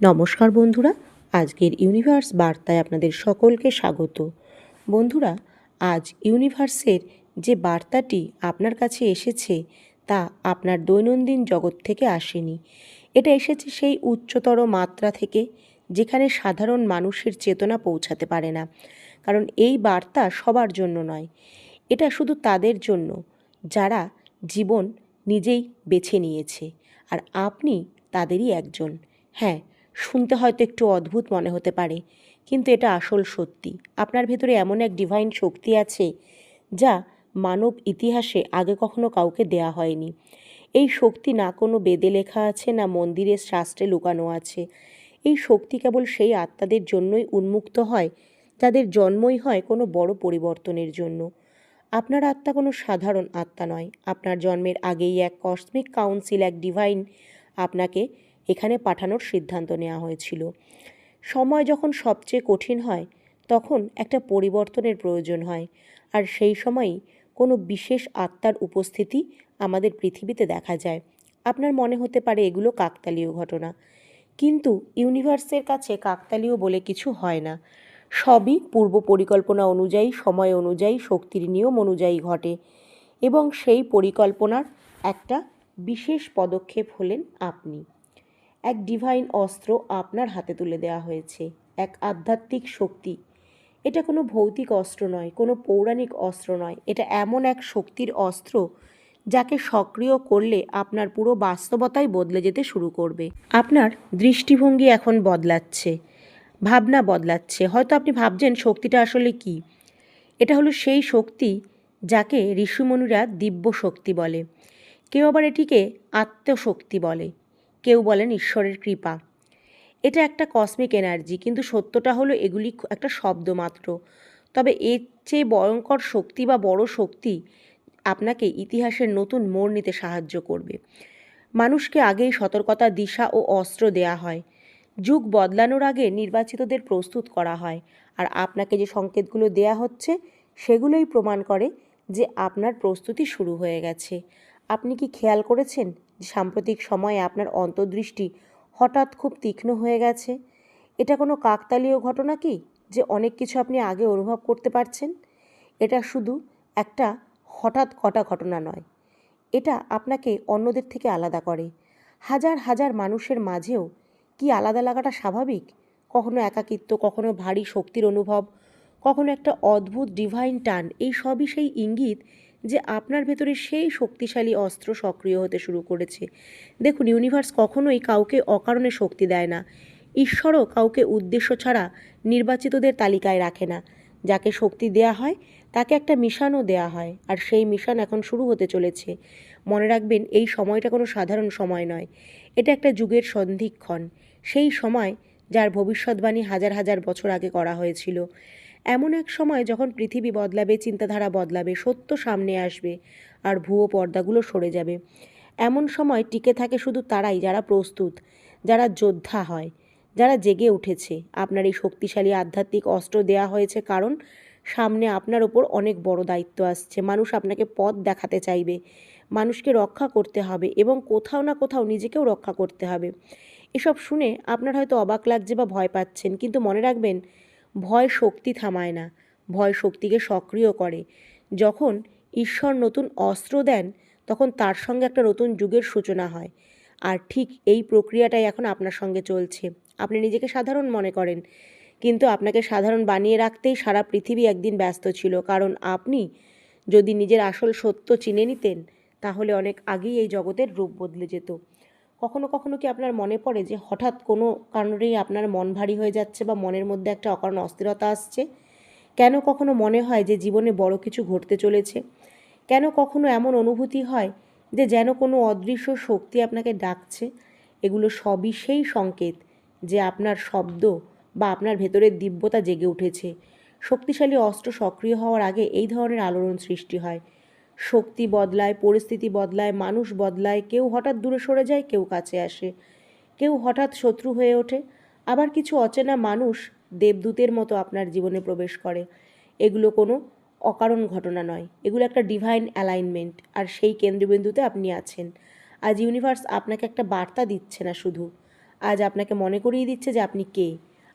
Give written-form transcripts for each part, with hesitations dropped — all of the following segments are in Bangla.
নমস্কার বন্ধুরা, আজকের ইউনিভার্স বার্তায় আপনাদের সকলকে স্বাগত। বন্ধুরা, আজ ইউনিভার্সের যে বার্তাটি আপনার কাছে এসেছে তা আপনার দৈনন্দিন জগৎ থেকে আসেনি। এটা এসেছে সেই উচ্চতর মাত্রা থেকে যেখানে সাধারণ মানুষের চেতনা পৌঁছাতে পারে না। কারণ এই বার্তা সবার জন্য নয়, এটা শুধু তাদের জন্য যারা জীবন নিজেই বেছে নিয়েছে, আর আপনি তাদেরই একজন। হ্যাঁ, শুনতে হয়তো একটু অদ্ভুত মনে হতে পারে, কিন্তু এটা আসল সত্যি। আপনার ভেতরে এমন এক ডিভাইন শক্তি আছে যা মানব ইতিহাসে আগে কখনো কাউকে দেয়া হয়নি। এই শক্তি না কোনো বেদে লেখা আছে, না মন্দিরের শাস্ত্রে লুকানো আছে। এই শক্তি কেবল সেই আত্মাদের জন্যই উন্মুক্ত হয় যাদের জন্মই হয় কোনো বড় পরিবর্তনের জন্য। আপনার আত্মা কোনো সাধারণ আত্মা নয়। আপনার জন্মের আগেই এক কসমিক কাউন্সিল, এক ডিভাইন আপনাকে এখানে পাঠানোর সিদ্ধান্ত নেওয়া হয়েছিল। সময় যখন সবচেয়ে কঠিন হয় তখন একটা পরিবর্তনের প্রয়োজন হয়, আর সেই সময়ই কোনো বিশেষ আত্মার উপস্থিতি আমাদের পৃথিবীতে দেখা যায়। আপনার মনে হতে পারে এগুলো কাকতালীয় ঘটনা, কিন্তু ইউনিভার্সের কাছে কাকতালীয় বলে কিছু হয় না। সবই পূর্ব পরিকল্পনা অনুযায়ী, সময় অনুযায়ী, শক্তির নিয়ম অনুযায়ী ঘটে, এবং সেই পরিকল্পনার একটা বিশেষ পদক্ষেপ হলেন আপনি। এক ডিভাইন অস্ত্র আপনার হাতে তুলে দেওয়া হয়েছে, এক আধ্যাত্মিক শক্তি। এটা কোনো ভৌতিক অস্ত্র নয়, কোনো পৌরাণিক অস্ত্র নয়। এটা এমন এক শক্তির অস্ত্র যাকে সক্রিয় করলে আপনার পুরো বাস্তবতাই বদলে যেতে শুরু করবে। আপনার দৃষ্টিভঙ্গি এখন বদলাচ্ছে, ভাবনা বদলাচ্ছে। হয়তো আপনি ভাবছেন শক্তিটা আসলে কি। এটা হলো সেই শক্তি যাকে ঋষিমুনিরা দিব্য শক্তি বলে। কেউ আবার এটিকে আত্মশক্তি বলে, কেউ বলেন ঈশ্বরের কৃপা। এটা একটা কসমিক এনার্জি, কিন্তু সত্যটা হলো এগুলি একটা শব্দ মাত্র। তবে এর চেয়ে ভয়ঙ্কর শক্তি বা বড় শক্তি আপনাকে ইতিহাসের নতুন মোড় নিতে সাহায্য করবে। মানুষকে আগেই সতর্কতা, দিশা ও অস্ত্র দেয়া হয়। যুগ বদলানোর আগে নির্বাচিতদের প্রস্তুত করা হয়, আর আপনাকে যে সংকেতগুলো দেয়া হচ্ছে সেগুলোই প্রমাণ করে যে আপনার প্রস্তুতি শুরু হয়ে গেছে। আপনি কি খেয়াল করেছেন যে সাম্প্রতিক সময়ে আপনার অন্তর্দৃষ্টি হঠাৎ খুব তীক্ষ্ণ হয়ে গেছে? এটা কোনো কাকতালীয় ঘটনা কি যে অনেক কিছু আপনি আগে অনুভব করতে পারছেন? এটা শুধু একটা হঠাৎ ঘটা ঘটনা নয়, এটা আপনাকে অন্যদের থেকে আলাদা করে। হাজার হাজার মানুষের মাঝেও কি আলাদা লাগাটা স্বাভাবিক? কখনো একাকিত্ব, কখনো ভারী শক্তির অনুভব, কখনো একটা অদ্ভুত ডিভাইন টান। এই সবই সেই ইঙ্গিত যে আপনার ভেতরে সেই শক্তিশালী অস্ত্র সক্রিয় হতে শুরু করেছে। দেখুন, ইউনিভার্স কখনোই কাউকে অকারণে শক্তি দেয় না। ঈশ্বরও কাউকে উদ্দেশ্য ছাড়া নির্বাচিতদের তালিকায় রাখে না। যাকে শক্তি দেয়া হয় তাকে একটা মিশনও দেয়া হয়, আর সেই মিশন এখন শুরু হতে চলেছে। মনে রাখবেন, এই সময়টা কোনো সাধারণ সময় নয়, এটা একটা যুগের সন্ধিক্ষণ। সেই সময় যার ভবিষ্যৎবাণী হাজার হাজার বছর আগে করা হয়েছিল। এমন এক সময় যখন পৃথিবী বদলাবে, চিন্তাধারা বদলাবে, সত্য সামনে আসবে, আর ভুয়ো পর্দাগুলো সরে যাবে। এমন সময় টিকে থাকে শুধু তারাই যারা প্রস্তুত, যারা যোদ্ধা হয়, যারা জেগে উঠেছে। আপনার এই শক্তিশালী আধ্যাত্মিক অস্ত্র দেয়া হয়েছে কারণ সামনে আপনার ওপর অনেক বড় দায়িত্ব আসছে। মানুষ আপনাকে পথ দেখাতে চাইবে, মানুষকে রক্ষা করতে হবে, এবং কোথাও না কোথাও নিজেকেও রক্ষা করতে হবে। এসব শুনে আপনার হয়তো অবাক লাগছে বা ভয় পাচ্ছেন, কিন্তু মনে রাখবেন, ভয় শক্তি থামায় না, ভয় শক্তিকে সক্রিয় করে। যখন ঈশ্বর নতুন অস্ত্র দেন তখন তার সঙ্গে একটা নতুন যুগের সূচনা হয়, আর ঠিক এই প্রক্রিয়াটাই এখন আপনার সঙ্গে চলছে। আপনি নিজেকে সাধারণ মনে করেন, কিন্তু আপনাকে সাধারণ বানিয়ে রাখতেই সারা পৃথিবী একদিন ব্যস্ত ছিল। কারণ আপনি যদি নিজের আসল সত্য চিনে নিতেন তাহলে অনেক আগেই এই জগতের রূপ বদলে যেত। কখনো কখনো কি আপনার মনে পড়ে যে হঠাৎ কোনো কারণেই আপনার মন ভারী হয়ে যাচ্ছে বা মনের মধ্যে একটা অকারণ অস্থিরতা আসছে? কেন কখনো মনে হয় যে জীবনে বড় কিছু ঘটতে চলেছে? কেন কখনো এমন অনুভূতি হয় যে যেন কোনো অদৃশ্য শক্তি আপনাকে ডাকছে? এগুলো সবই সেই সংকেত যে আপনার শব্দ বা আপনার ভেতরের দিব্যতা জেগে উঠেছে। শক্তিশালী অস্ত্র সক্রিয় হওয়ার আগে এই ধরনের আলোড়ন সৃষ্টি হয়। শক্তি বদলায়, পরিস্থিতি বদলায়, মানুষ বদলায়। কেউ হঠাৎ দূরে সরে যায়, কেউ কাছে আসে, কেউ হঠাৎ শত্রু হয়ে ওঠে, আবার কিছু অচেনা মানুষ দেবদূতের মতো আপনার জীবনে প্রবেশ করে। এগুলো কোনো অকারণ ঘটনা নয়, এগুলো একটা ডিভাইন অ্যালাইনমেন্ট, আর সেই কেন্দ্রবিন্দুতে আপনি আছেন। আজ ইউনিভার্স আপনাকে একটা বার্তা দিচ্ছে না শুধু, আজ আপনাকে মনে করিয়ে দিচ্ছে যে আপনি কে।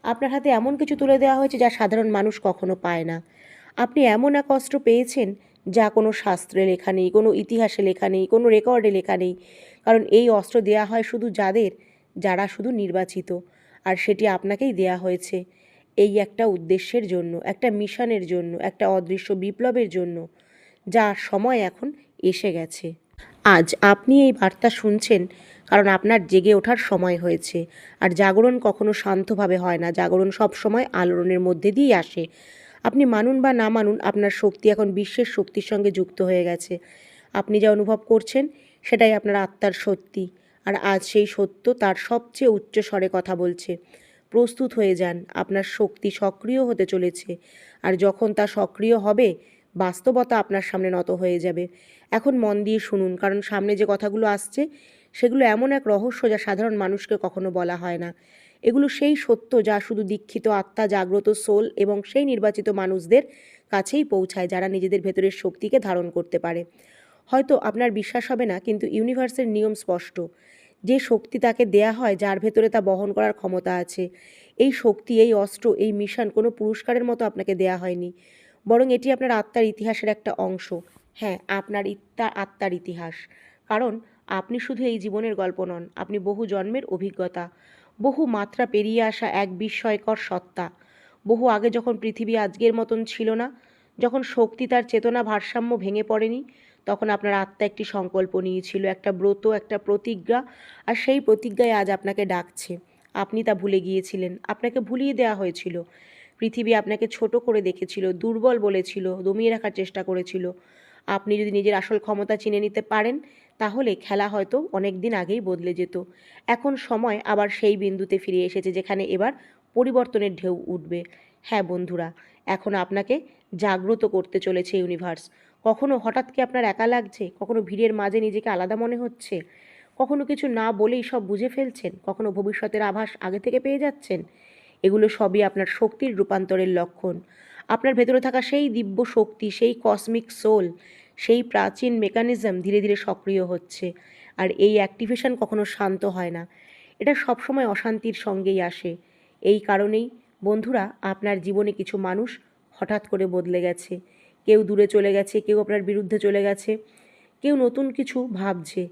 আপনার হাতে এমন কিছু তুলে দেওয়া হয়েছে যা সাধারণ মানুষ কখনো পায় না। আপনি এমন এক অস্ত্র পেয়েছেন যা কোনো শাস্ত্রে লেখা নেই, কোনো ইতিহাসে লেখা নেই, কোনো রেকর্ডে লেখা নেই। কারণ এই অস্ত্র দেয়া হয় শুধু যারা শুধু নির্বাচিত, আর সেটি আপনাকেই দেয়া হয়েছে এই একটা উদ্দেশ্যের জন্য, একটা মিশনের জন্য, একটা অদৃশ্য বিপ্লবের জন্য, যার সময় এখন এসে গেছে। আজ আপনি এই বার্তা শুনছেন কারণ আপনার জেগে ওঠার সময় হয়েছে। আর জাগরণ কখনো শান্তভাবে হয় না, জাগরণ সবসময় আলোড়নের মধ্যে দিয়েই আসে। আপনি মানুন বা না মানুন, আপনার শক্তি এখন বিশ্বের শক্তির সঙ্গে যুক্ত হয়ে গেছে। আপনি যা অনুভব করছেন সেটাই আপনার আত্মার সত্যি, আর আজ সেই সত্য তার সবচেয়ে উচ্চ স্বরে কথা বলছে। প্রস্তুত হয়ে যান, আপনার শক্তি সক্রিয় হতে চলেছে, আর যখন তা সক্রিয় হবে বাস্তবতা আপনার সামনে নত হয়ে যাবে। এখন মন দিয়ে শুনুন, কারণ সামনে যে কথাগুলো আসছে সেগুলো এমন এক রহস্য যা সাধারণ মানুষকে কখনো বলা হয় না। এগুলো সেই সত্য যা শুধু দীক্ষিত আত্মা, জাগ্রত সোল এবং সেই নির্বাচিত মানুষদের কাছেই পৌঁছায় যারা নিজেদের ভেতরের শক্তিকে ধারণ করতে পারে। হয়তো আপনার বিশ্বাস হবে না, কিন্তু ইউনিভার্সের নিয়ম স্পষ্ট। যে শক্তি তাকে দেয়া হয় যার ভেতরে তা বহন করার ক্ষমতা আছে। এই শক্তি, এই অস্ত্র, এই মিশন কোনো পুরস্কারের মতো আপনাকে দেয়া হয়নি, বরং এটি আপনার আত্মার ইতিহাসের একটা অংশ। হ্যাঁ, আপনার আত্মার ইতিহাস। কারণ আপনি শুধু এই জীবনের গল্প নন, আপনি বহু জন্মের অভিজ্ঞতা, বহু মাত্রা পেরিয়ে আসা এক বিস্ময়কর সত্তা। বহু আগে, যখন পৃথিবী আজকের মতন ছিল না, যখন শক্তি তার চেতনা ভারসাম্য ভেঙে পড়েনি, তখন আপনার আত্মা একটি সংকল্প নিয়েছিল, একটা ব্রত, একটা প্রতিজ্ঞা, আর সেই প্রতিজ্ঞায় আজ আপনাকে ডাকছে। আপনি তা ভুলে গিয়েছিলেন, আপনাকে ভুলিয়ে দেওয়া হয়েছিল। পৃথিবী আপনাকে ছোট করে দেখেছিল, দুর্বল বলেছিল, দমিয়ে রাখার চেষ্টা করেছিল। আপনি যদি নিজের আসল ক্ষমতা চিনে নিতে পারেন, তাহলে খেলা হয়তো অনেক দিন আগেই বদলে যেত। এখন সময় আবার সেই বিন্দুতে ফিরে এসেছে যেখানে এবার পরিবর্তনের ঢেউ উঠবে। হ্যাঁ বন্ধুরা, এখন আপনাকে জাগ্রত করতে চলেছে ইউনিভার্স। কখনো হঠাৎ কি আপনার একা লাগছে, কখনো ভিড়ের মাঝে নিজেকে আলাদা মনে হচ্ছে, কখনো কিছু না বলেই সব বুঝে ফেলছেন, কখনো ভবিষ্যতের আভাস আগে থেকে পেয়ে যাচ্ছেন। এগুলো সবই আপনার শক্তির রূপান্তরের লক্ষণ। আপনার ভেতরে থাকা সেই দিব্য শক্তি, সেই কসমিক সোল, সেই প্রাচীন মেকানিজম ধীরে ধীরে সক্রিয় হচ্ছে। আর এই অ্যাক্টিভেশন কখনো শান্ত হয় না, এটা সবসময় অশান্তির সঙ্গেই আসে। এই কারণেই বন্ধুরা, আপনার জীবনে কিছু মানুষ হঠাৎ করে বদলে গেছে। কেউ দূরে চলে গেছে, কেউ আপনার বিরুদ্ধে চলে গেছে, কেউ নতুন কিছু ভাবছে।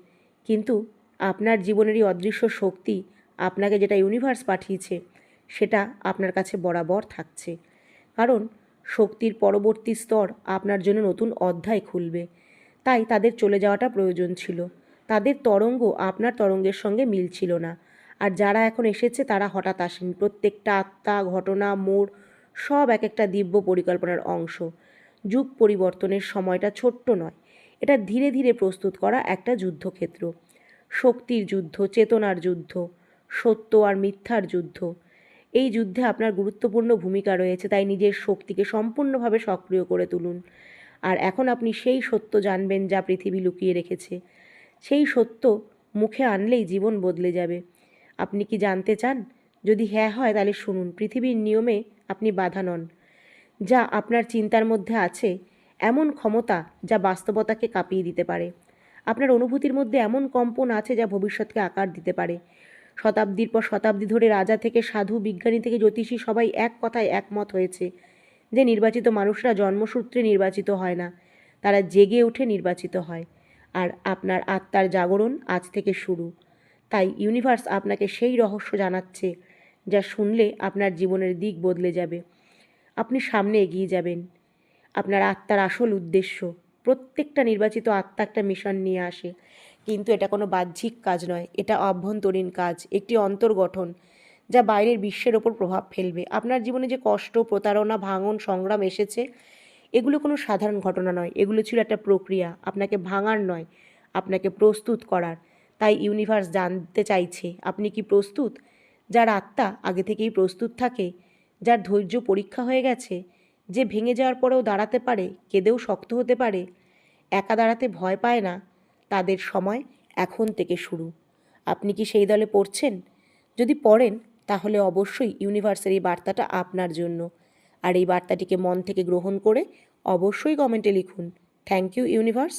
কিন্তু আপনার জীবনেরই অদৃশ্য শক্তি আপনাকে যেটা ইউনিভার্স পাঠিয়েছে সেটা আপনার কাছে বরাবর থাকছে। কারণ শক্তির পরবর্তী স্তর আপনার জন্য নতুন অধ্যায় খুলবে। তাই তাদের চলে যাওয়াটা প্রয়োজন ছিল। তাদের তরঙ্গ আপনার তরঙ্গের সঙ্গে মিলছিল না। আর যারা এখন এসেছে তারা হঠাৎ আসেনি। প্রত্যেকটা আত্মা, ঘটনা, মোড় সব এক একটা দিব্য পরিকল্পনার অংশ। যুগ পরিবর্তনের সময়টা ছোট্ট নয়, এটা ধীরে ধীরে প্রস্তুত করা একটা যুদ্ধক্ষেত্র। শক্তির যুদ্ধ, চেতনার যুদ্ধ, সত্য আর মিথ্যার যুদ্ধ। এই যুদ্ধে আপনার গুরুত্বপূর্ণ ভূমিকা রয়েছে, তাই নিজের শক্তিকে সম্পূর্ণভাবে সক্রিয় করে তুলুন। আর এখন আপনি সেই সত্য জানবেন যা পৃথিবী লুকিয়ে রেখেছে। সেই সত্য মুখে আনলেই জীবন বদলে যাবে। আপনি কি জানতে চান? যদি হ্যাঁ হয় তাহলে শুনুন। পৃথিবীর নিয়মে আপনি বাধা নন। যা আপনার চিন্তার মধ্যে আছে এমন ক্ষমতা যা বাস্তবতাকে কাঁপিয়ে দিতে পারে। আপনার অনুভূতির মধ্যে এমন কম্পন আছে যা ভবিষ্যৎকে আকার দিতে পারে। শতাব্দীর পর শতাব্দী ধরে রাজা থেকে সাধু, বিজ্ঞানী থেকে জ্যোতিষী সবাই এক কথায় একমত হয়েছে যে নির্বাচিত মানুষরা জন্মসূত্রে নির্বাচিত হয় না, তারা জেগে উঠে নির্বাচিত হয়। আর আপনার আত্মার জাগরণ আজ থেকে শুরু। তাই ইউনিভার্স আপনাকে সেই রহস্য জানাচ্ছে যা শুনলে আপনার জীবনের দিক বদলে যাবে। আপনি সামনে এগিয়ে যাবেন। আপনার আত্মার আসল উদ্দেশ্য, প্রত্যেকটা নির্বাচিত আত্মা একটা মিশন নিয়ে আসে, কিন্তু এটা কোনো বাহ্যিক কাজ নয়, এটা অভ্যন্তরীণ কাজ, একটি অন্তর্গঠন যা বাইরের বিশ্বের ওপর প্রভাব ফেলবে। আপনার জীবনে যে কষ্ট, প্রতারণা, ভাঙন, সংগ্রাম এসেছে, এগুলো কোনো সাধারণ ঘটনা নয়, এগুলো ছিল একটা প্রক্রিয়া, আপনাকে ভাঙার নয়, আপনাকে প্রস্তুত করার। তাই ইউনিভার্স জানতে চাইছে আপনি কি প্রস্তুত? যার আত্মা আগে থেকেই প্রস্তুত থাকে, যার ধৈর্য পরীক্ষা হয়ে গেছে, যে ভেঙে যাওয়ার পরেও দাঁড়াতে পারে, কেঁদেও শক্ত হতে পারে, একা দাঁড়াতে ভয় পায় না, তাদের সময় এখন থেকে শুরু। আপনি কি সেই দলে পড়ছেন? যদি পড়েন তাহলে অবশ্যই ইউনিভার্সের এই বার্তাটা আপনার জন্য। আর এই বার্তাটিকে মন থেকে গ্রহণ করে অবশ্যই কমেন্টে লিখুন, থ্যাংক ইউ ইউনিভার্স।